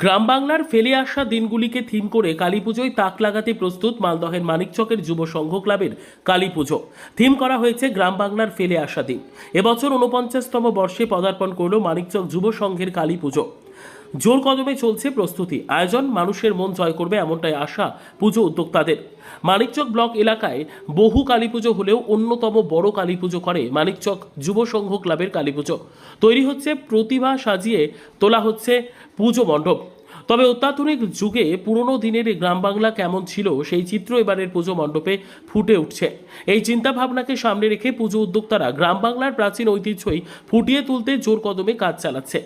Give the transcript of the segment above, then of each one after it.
গ্রাম বাংলার ফেলে আসা দিনগুলিকে থিম করে কালী পুজোয় তাক লাগাতে প্রস্তুত মালদহের মানিকচকের যুব সংঘ ক্লাবের কালী পুজো। থিম করা হয়েছে গ্রাম বাংলার ফেলে আসা দিন। এবছর ৪৯তম বর্ষে পদার্পণ করল মানিকচক যুব সংঘের কালী পুজো। জোর কদমে চলছে প্রস্তুতি। আয়োজন মানুষের মন জয় করবে এমনটাই আশা পুজো উদ্যোক্তাদের। মানিকচক ব্লক এলাকায় বহু কালী পুজো হলেও অন্যতম বড় কালী পুজো করে মানিকচক যুব সংঘ ক্লাবের কালী পুজো। তৈরি হচ্ছে প্রতিভা সাজিয়ে তোলা হচ্ছে পুজো মণ্ডপ। তবে অত্যাধুনিক যুগে পুরনো দিনের গ্রাম বাংলা কেমন ছিল সেই চিত্র এবারের পুজো মণ্ডপে ফুটে উঠছে। এই চিন্তা ভাবনাকে সামনে রেখে পুজো উদ্যোক্তারা গ্রাম বাংলার প্রাচীন ঐতিহ্যই ফুটিয়ে তুলতে জোর কদমে কাজ চালাচ্ছে।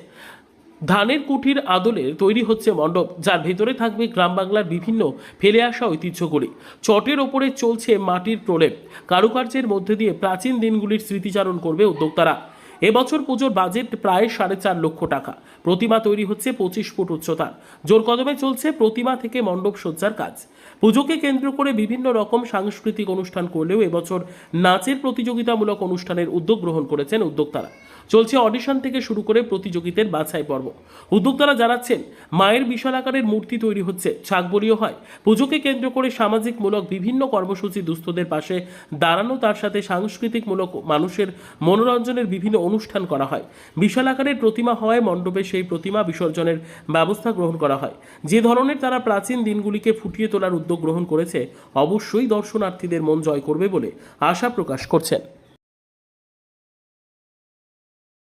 ধানের কুঠির আদলে তৈরি হচ্ছে মণ্ডপ, যার ভেতরে থাকবে গ্রাম বাংলার বিভিন্ন ফেলে আসা ঐতিহ্যগুলি। চটের ওপরে চলছে মাটির প্রলেপ, কারুকার্যের মধ্যে দিয়ে প্রাচীন দিনগুলির স্মৃতিচারণ করবে উদ্যোক্তারা। এবছর পুজোর বাজেট প্রায় 4.5 লক্ষ টাকা। প্রতিমা তৈরি হচ্ছে 25 ফুট উচ্চতার। জোর কদমে চলছে প্রতিমা থেকে মণ্ডপ সজ্জার কাজ। পুজোকে কেন্দ্র করে বিভিন্ন রকম সাংস্কৃতিক অনুষ্ঠান করলেও এবছর নাচের প্রতিযোগিতামূলক অনুষ্ঠানের উদ্যোগ গ্রহণ করেছেন উদ্যোক্তারা। চলছে অডিশন থেকে শুরু করে প্রতিযোগিতার বাছাই পর্ব। উদ্যোক্তারা জানাচ্ছেন, মায়ের বিশাল আকারের মূর্তি তৈরি হচ্ছে, ছাগবলিও হয়। পুজোকে কেন্দ্র করে সামাজিকমূলক বিভিন্ন কর্মসূচি, দুস্থদের পাশে দাঁড়ানো, তার সাথে সাংস্কৃতিকমূলক মানুষের মনোরঞ্জনের বিভিন্ন অনুষ্ঠান করা হয়। বিশাল আকারের প্রতিমা হওয়ায় মণ্ডপে সেই প্রতিমা বিসর্জনের ব্যবস্থা গ্রহণ করা হয়। যে ধরনের তারা প্রাচীন দিনগুলিকে ফুটিয়ে তোলার উদ্যোগ গ্রহণ করেছে, অবশ্যই দর্শনার্থীদের মন জয় করবে বলে আশা প্রকাশ করছেন।